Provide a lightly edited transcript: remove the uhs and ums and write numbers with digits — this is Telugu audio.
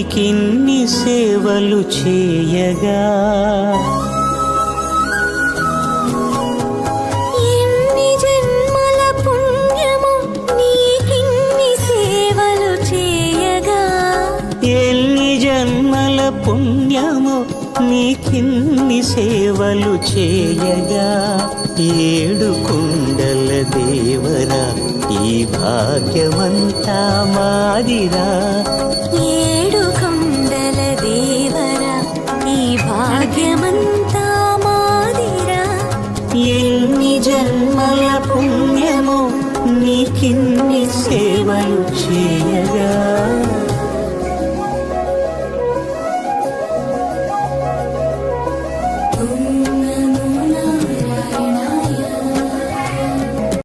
నీకిన్ని సేవలు చేయగా ఎన్ని జన్మల పుణ్యము నీకిన్ని సేవలు చేయగా ఎన్ని జన్మల పుణ్యము నీకిన్ని సేవలు చేయగా ఏడు కుండల దేవరా ఈ భాగ్యమంతా మాదిరా ఏడు కొండల దేవరా ఈ భాగ్యమంతా మాదిరా ఎన్ని జన్మల పుణ్యము నీకిన్ని సేవలు చేయగా